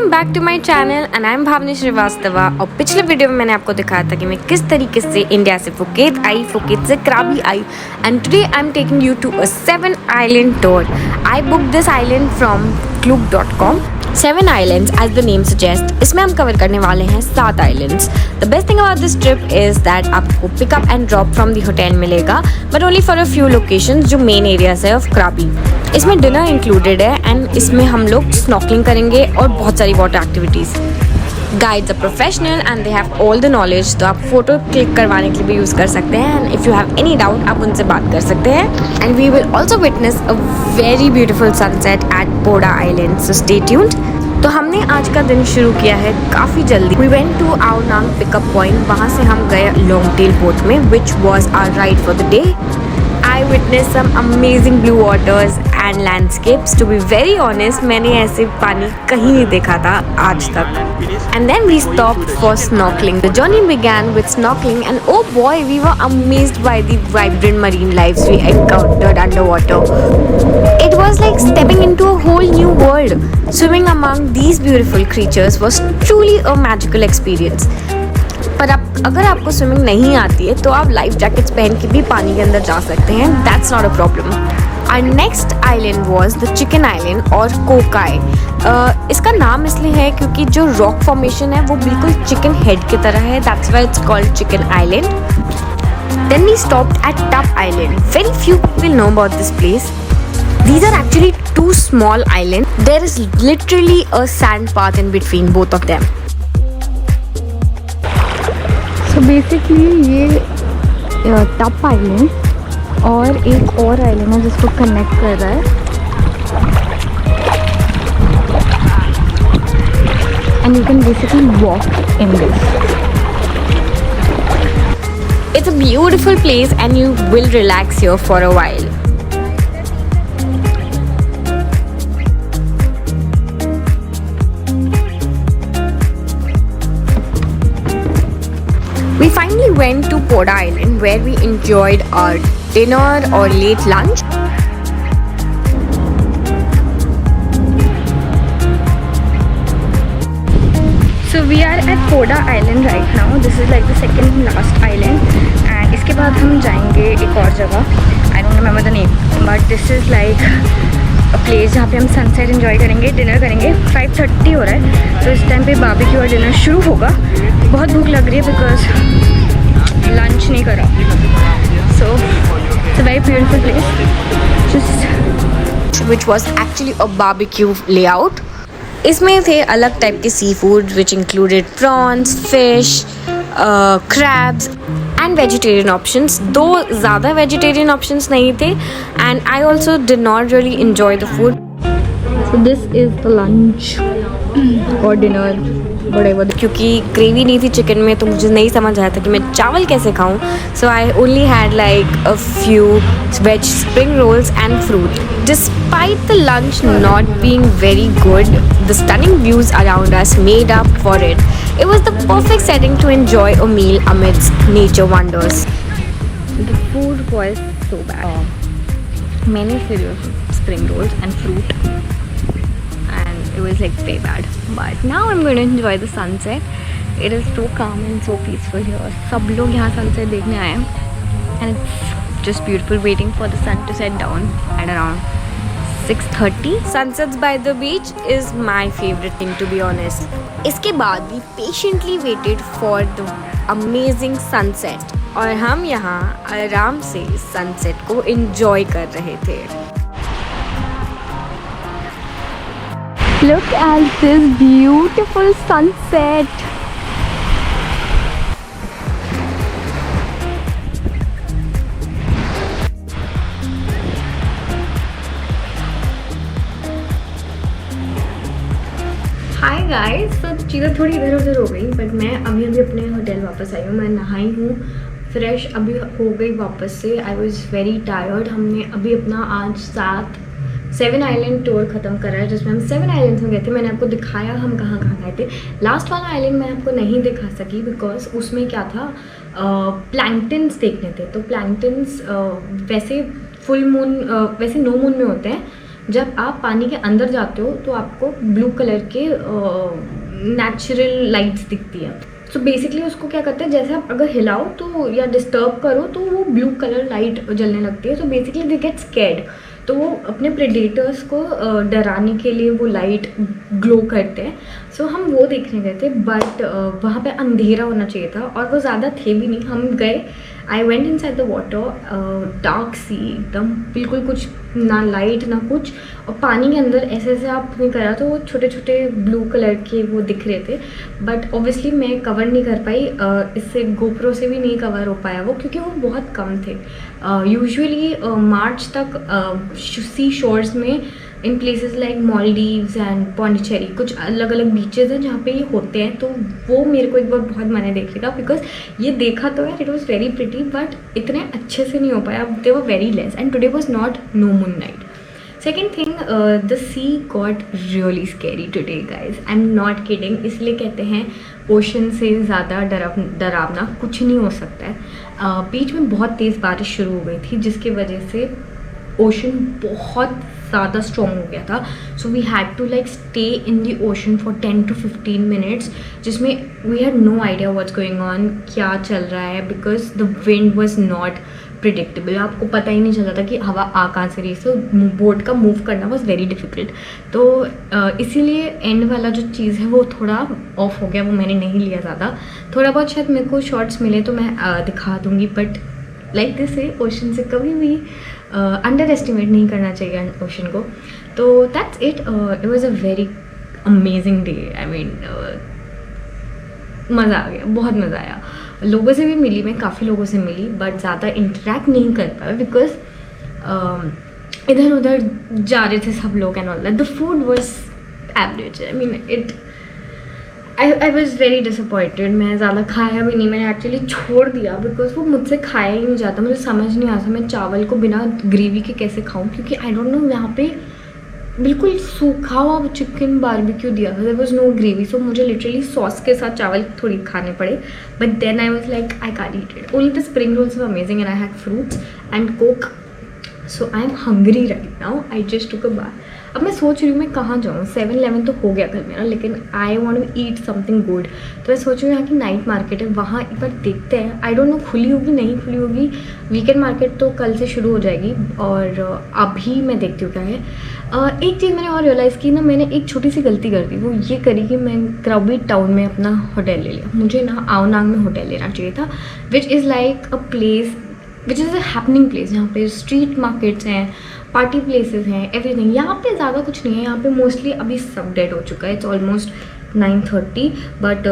Welcome back to my channel and I am Bhavani Srivastava. और पिछले video में मैंने आपको दिखाया था कि मैं किस तरीके से इंडिया से फुकेत आई, फुकेत से क्राबी आई, and today I am taking you to a 7 island tour. I book this island from Klook.com। 7 islands as the name suggests, इसमें हम कवर करने वाले हैं 7 islands। The best thing about this trip is that आपको pick up and drop from the hotel मिलेगा, but only for a few locations जो main areas है of Krabi। इसमें डिनर इंक्लूडेड है एंड इसमें हम लोग स्नॉर्कलिंग करेंगे और बहुत सारी water activities. Guides are professional and they have all the knowledge, तो आप फोटो क्लिक करवाने के लिए भी यूज़ कर सकते हैं and if you have any doubt आप उनसे बात कर सकते हैं। And we will also witness a very beautiful sunset at Poda island, so stay tuned. तो हमने आज का दिन शुरू किया है काफ़ी जल्दी। We went to our Nang pickup point, वहाँ से हम गए लॉन्ग टेल बोट में which was our ride for the day. I witnessed some amazing blue waters and landscapes. To be very honest, मैंने ऐसे पानी कहीं नहीं देखा था आज तक। And then we stopped for snorkeling. The journey began with snorkeling, and oh boy, we were amazed by the vibrant marine lives we encountered underwater. It was like stepping into a whole new world. Swimming among these beautiful creatures was truly a magical experience. पर अगर आपको swimming नहीं आती है तो आप life jackets पहन के भी पानी के अंदर जा सकते हैं, that's not a problem. Our next island was the chicken island और कोकाई। इसका नाम इसलिए है क्योंकि जो रॉक फॉर्मेशन है वो बिल्कुल चिकन हेड की तरह है, that's why it's called chicken island. Then we stopped at Tup island. Very few people know about this place. These are actually 2 small islands. There is literally a sand path in between both of them. तो basically ये टप island और एक और island है जिसको connect कर रहा है, and you can basically walk in this. It's a beautiful place and you will relax here for a while. We finally went to Poda Island where we enjoyed our dinner or late lunch. So we are at Poda Island right now. This is like the second last island, and इसके बाद हम जाएंगे एक और जगह, I don't remember the name, but this is like a place जहाँ पे हम सनसेट एंजॉय करेंगे, डिनर करेंगे। 5:30 हो रहा है, तो इस टाइम पे बारबेक्यू और डिनर शुरू होगा। बहुत भूख लग रही है बिकॉज लंच नहीं करा। So it's a very beautiful place just which was actually a barbecue layout. इसमें थे अलग टाइप के sea food which included prawns, fish, crabs and vegetarian options. दो ज़्यादा वेजिटेरियन ऑप्शंस नहीं थे and I also did not really enjoy the food. So this is the lunch और dinner whatever. क्योंकि ग्रेवी नहीं थी चिकन में तो मुझे नहीं समझ आया था कि मैं चावल कैसे खाऊं, so I only had like a few veg spring rolls and fruit. Despite the lunch not being very good, the stunning views around us made up for it. It was the perfect setting to enjoy a meal amidst nature wonders. The food was so bad. Many spring rolls and fruit, and it was like very bad. But now I'm going to enjoy the sunset. It is so calm and so peaceful here. सब लोग यहाँ sunset देखने आए हैं, and it's just beautiful, waiting for the sun to set down at around 6:30. Sunsets by the beach is my favorite thing, to be honest. इसके बाद we patiently waited for the amazing sunset और हम यहाँ आराम से sunset को enjoy कर रहे थे। Look at this beautiful sunset. Hi guys, तो चीज़ें थोड़ी इधर उधर हो गई, बट मैं अभी अपने होटल वापस आई हूँ। मैं नहाई हूँ, फ्रेश अभी हो गई वापस से। I was very tired. हमने अभी अपना आज 7 आइलैंड टूर ख़त्म करा है जिसमें हम 7 आइलैंड्स में गए थे। मैंने आपको दिखाया हम कहाँ कहाँ गए थे। लास्ट वाला आइलैंड मैं आपको नहीं दिखा सकी बिकॉज उसमें क्या था, प्लैंकटन्स देखने थे। तो प्लैंकटन्स वैसे फुल मून वैसे नो मून में होते हैं, जब आप पानी के अंदर जाते हो तो आपको ब्लू कलर के नेचुरल लाइट्स दिखती है। सो बेसिकली उसको क्या करते हैं, जैसे आप अगर हिलाओ तो या डिस्टर्ब करो तो वो ब्लू कलर लाइट जलने लगती है। So basically they get scared, तो वो अपने प्रेडेटर्स को डराने के लिए वो लाइट ग्लो करते हैं। सो हम वो देखने गए थे, बट वहाँ पे अंधेरा होना चाहिए था और वो ज़्यादा थे भी नहीं। हम गए, I went inside the water, dark sea एकदम, बिल्कुल कुछ ना लाइट ना कुछ, और पानी के अंदर ऐसे ऐसे आपने करा तो वो छोटे छोटे ब्लू कलर के वो दिख रहे थे। बट ऑब्वियसली मैं कवर नहीं कर पाई, इससे गोप्रो से भी नहीं कवर हो पाया वो, क्योंकि वो बहुत कम थे। यूजुअली मार्च तक सी शोर्स में in places like Maldives and Pondicherry कुछ अलग अलग बीचेस हैं जहाँ पे ये होते हैं, तो वो मेरे को एक बार बहुत मन है देखने का, बिकॉज ये देखा तो है, it was very pretty, but इतने अच्छे से नहीं हो पाया, they were very less and today was not no moon night. Second thing, the sea got really scary today guys, I am not kidding. इसलिए कहते हैं ओशन से ज़्यादा डरावना कुछ नहीं हो सकता है। बीच में बहुत तेज़ बारिश शुरू हो गई थी, जिसकी वजह से ओशन बहुत ज़्यादा स्ट्रॉन्ग हो गया था। So we had to like stay in the ocean for 10 to 15 minutes, जिसमें we had no idea what's going on, क्या चल रहा है, because the wind was not predictable. आपको पता ही नहीं चल रहा था कि हवा आ कहाँ से रही, सो बोट का मूव करना वॉज वेरी डिफ़िकल्ट। तो इसीलिए एंड वाला जो चीज़ है वो थोड़ा ऑफ हो गया, वो मैंने नहीं लिया ज़्यादा। थोड़ा बहुत शायद मेरे को शॉर्ट्स मिले तो मैं दिखा दूँगी, बट लाइक दिस है, ओशन से कभी भी अंडर एस्टिमेट नहीं करना चाहिए ओशन को। तो that's it, it was a very amazing day. I mean मज़ा आ गया, बहुत मज़ा आया। लोगों से भी मिली मैं, काफ़ी लोगों से मिली, बट ज़्यादा इंटरेक्ट नहीं कर पाया बिकॉज इधर उधर जा रहे थे सब लोग and all that. The food was average, I mean it I was very disappointed. मैं ज़्यादा खाया भी नहीं, मैंने एक्चुअली छोड़ दिया बिकॉज वो मुझसे खाया ही नहीं जाता। मुझे समझ नहीं आता मैं चावल को बिना ग्रेवी के कैसे खाऊं, क्योंकि आई डोंट नो, यहाँ पे बिल्कुल सूखा हुआ चिकन बारबेक्यू दिया था, there was no gravy. So मुझे लिटरली सॉस के साथ चावल थोड़ी खाने पड़े, but then I was like I can't eat it. Only the spring rolls were amazing and I had fruits and coke. So I am hungry right now, I just took a bath. अब मैं सोच रही हूँ मैं कहाँ जाऊँ, 7-11 तो हो गया कल मेरा, लेकिन I want to eat something good. तो मैं सोच रही हूँ यहाँ की नाइट मार्केट है, वहाँ एक बार देखते हैं। आई डोंट नो खुली होगी नहीं खुली होगी, वीकेंड मार्केट तो कल से शुरू हो जाएगी, और अभी मैं देखती हूँ क्या है। एक चीज़ मैंने और रियलाइज़ की ना, मैंने एक छोटी सी गलती कर दी, वो ये करी कि मैं क्राबी टाउन में अपना होटल ले लिया। मुझे ना आओनांग में होटल लेना चाहिए था, which is like a place which is a happening place, जहाँ पे स्ट्रीट मार्केट्स हैं, पार्टी प्लेसेस हैं, एवरीथिंग। यहाँ पे ज़्यादा कुछ नहीं है, यहाँ पे मोस्टली अभी सब डेड हो चुका है। It's almost 9:30 but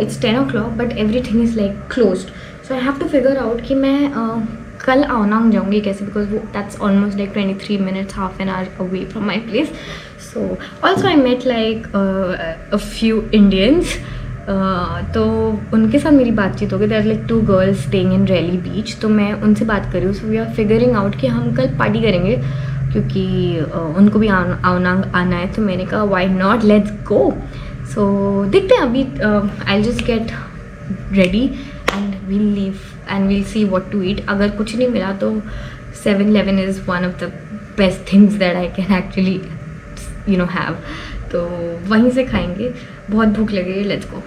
it's 10 o'clock but everything is like closed. So I have to figure out कि मैं कल आओनांग जाऊँगी कैसे, बिकॉज वो that's almost like 23 minutes, half an hour away from my place. So also I met like a few Indians. तो उनके साथ मेरी बातचीत हो गई। There like 2 girls staying in Railay beach, तो मैं उनसे बात कर रही हूँ। So we are figuring out कि हम कल पार्टी करेंगे, क्योंकि उनको भी आओनांग आना है। तो मैंने कहा why not, let's go. So देखते हैं अभी, I just get ready and we'll leave and we'll see what to eat. अगर कुछ नहीं मिला तो 7-11 is one of the best things that I can actually have, तो वहीं से खाएंगे। बहुत भूख लगी है, लेट्स गो।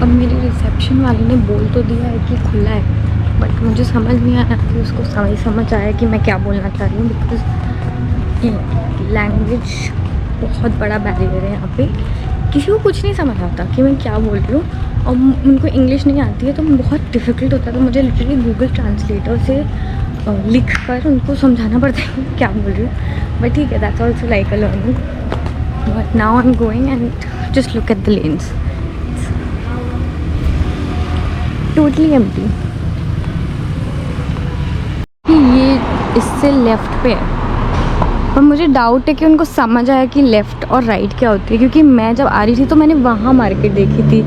अब मेरी रिसेप्शन वाले ने बोल तो दिया है कि खुला है, बट मुझे समझ नहीं आया कि उसको समझ आया कि मैं क्या बोलना चाह रही हूँ, बिकॉज लैंग्वेज बहुत बड़ा बैरियर है यहाँ पे। किसी को कुछ नहीं समझ आता कि मैं क्या बोल रही हूँ, और उनको इंग्लिश नहीं आती है, तो बहुत डिफ़िकल्ट होता है। तो मुझे लिटरली गूगल ट्रांसलेटर से लिख कर उनको समझाना पड़ता है कि क्या बोल रही हूँ। बट ठीक है, that's also like a learning. But now I am going and just look at the lens, totally empty. ये इससे लेफ़्ट पे है, पर मुझे डाउट है कि उनको समझ आया कि लेफ़्ट और राइट क्या होती है, क्योंकि मैं जब आ रही थी तो मैंने वहाँ मार्केट देखी थी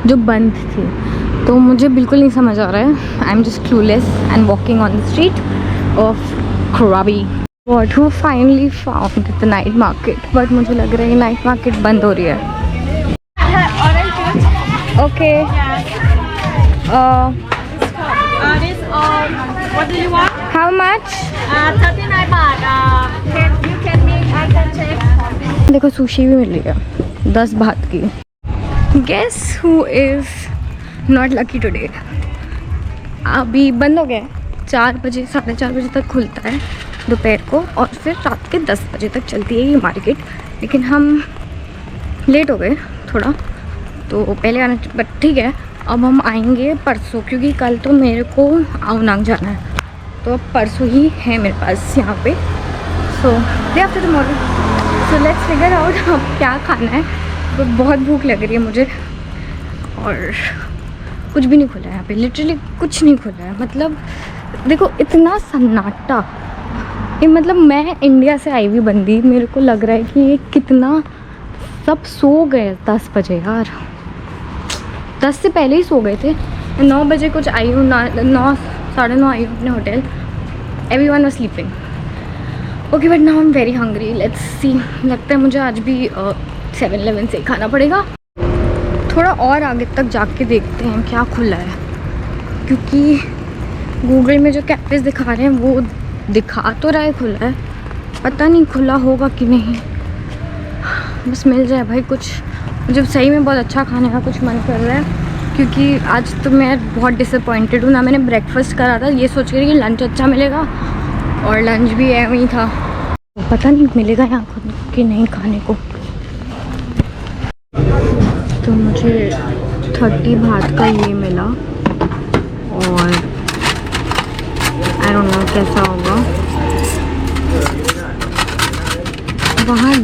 जो बंद थी, तो मुझे बिल्कुल नहीं समझ आ रहा है। I am just clueless and walking on the street of क्राबी। What who finally found the night market, but मुझे लग रहा है नाइट मार्केट बंद हो रही है। Okay This what do you want? How much? 39 baht. You can make, I can check. देखो sushi भी मिल रही है 10 बात की. Guess who is not lucky today? अभी बंद हो गया है. 4 बजे 4:30 बजे तक खुलता है दोपहर को और फिर रात के 10 बजे तक चलती है ये मार्केट. लेकिन हम लेट हो गए थोड़ा तो पहले आना, बट ठीक है. अब हम आएंगे परसों क्योंकि कल तो मेरे को आवनांग जाना है तो अब परसों ही है मेरे पास यहाँ पे. So day after tomorrow. So let's figure out अब क्या खाना है. तो बहुत भूख लग रही है मुझे और कुछ भी नहीं खुला है यहाँ पे. लिटरली कुछ नहीं खुला है. मतलब देखो इतना सन्नाटा. ये मतलब मैं इंडिया से आई हुई बंदी, मेरे को लग रहा है कि ये कितना सब सो गए 10 बजे यार. 10 से पहले ही सो गए थे. 9 बजे कुछ आई हूँ, 9 साढ़े 9 आई हूँ अपने hotel. Everyone was sleeping. Okay but now I am very hungry. Let's see. लगता है मुझे आज भी 7-Eleven से खाना पड़ेगा. थोड़ा और आगे तक जाके देखते हैं क्या खुला है क्योंकि गूगल में जो कैफेज दिखा रहे हैं वो दिखा तो रहा है खुला है, पता नहीं खुला होगा कि नहीं. बस मिल जाए भाई कुछ. मुझे सही में बहुत अच्छा खाने का कुछ मन कर रहा है क्योंकि आज तो मैं बहुत डिसअपॉइंटेड हूँ. ना मैंने ब्रेकफास्ट करा था ये सोच के कि लंच अच्छा मिलेगा और लंच भी है वहीं था. पता नहीं मिलेगा यहाँ खुद कि नहीं खाने को. तो मुझे 30 बात का ये मिला और आई डोंट नो कैसा होगा. वहाँ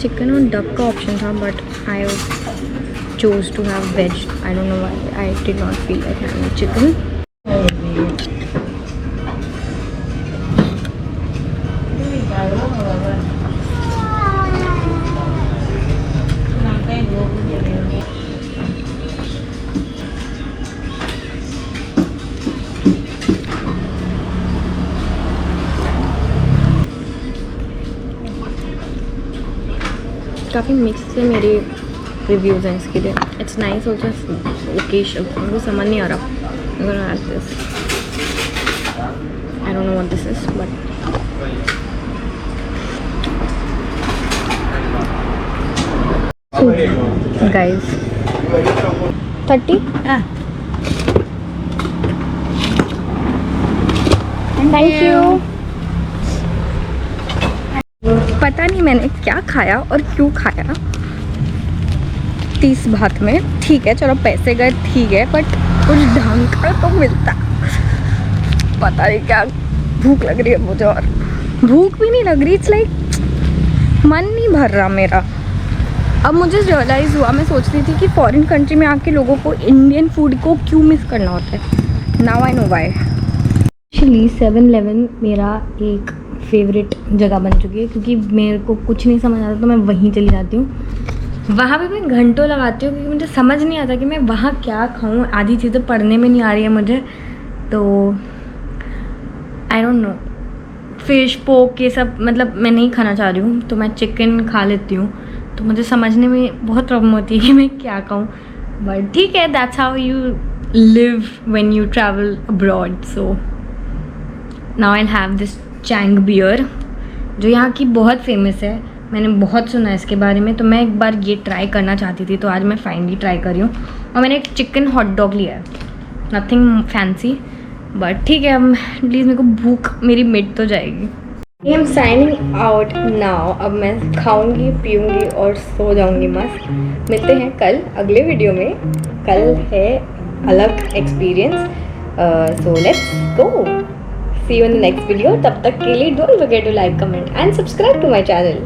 चिकन और डक का ऑप्शन था but I chose to have veg. I don't know why. I did not feel like having chicken. काफ़ी मिक्स से मेरे रिव्यूज़ हैं इसके लिए. It's nice also. ओकेशन मुझे समझ नहीं आ रहा. This I don't know what this is but guys 30. Thank you. पता नहीं मैंने क्या खाया और क्यों खाया 30 बात में. ठीक है चलो पैसे गए ठीक है बट कुछ ढंग का तो मिलता. पता नहीं क्या भूख लग रही है मुझे और भूख भी नहीं लग रही. इट्स लाइक मन नहीं भर रहा मेरा. अब मुझे रियलाइज़ हुआ, मैं सोच रही थी कि फॉरेन कंट्री में आके लोगों को इंडियन फूड को क्यों मिस करना होता है. Now I know why. Actually 7-Eleven मेरा एक फेवरेट जगह बन चुकी है क्योंकि मेरे को कुछ नहीं समझ आता तो मैं वहीं चली जाती हूँ. वहाँ पे मैं घंटों लगाती हूँ क्योंकि मुझे समझ नहीं आता कि मैं वहाँ क्या खाऊँ. आधी चीज़ें पढ़ने में नहीं आ रही है मुझे तो आई डोंट नो. फिश पोक ये सब मतलब मैं नहीं खाना चाह रही हूँ तो मैं चिकन खा लेती हूँ. तो मुझे समझने में बहुत प्रॉब्लम होती है कि मैं क्या खाऊँ. बट ठीक है that's how you live when you travel abroad. So now I have this Chang beer जो यहाँ की बहुत फेमस है. मैंने बहुत सुना है इसके बारे में तो मैं एक बार ये ट्राई करना चाहती थी तो आज मैं फाइनली ट्राई कर रही हूँ. और मैंने एक चिकन हॉट डॉग लिया है. नथिंग फैंसी बट ठीक है. अब प्लीज़ मेरे को भूख मेरी मिट तो जाएगी. I am signing out now. अब मैं खाऊंगी पीऊँगी और सो जाऊँगी मस्त. मिलते हैं कल अगले वीडियो में. कल है अलग experience. So let's go. See you in the next video. तब तक के लिए don't forget to like, comment and subscribe to my channel.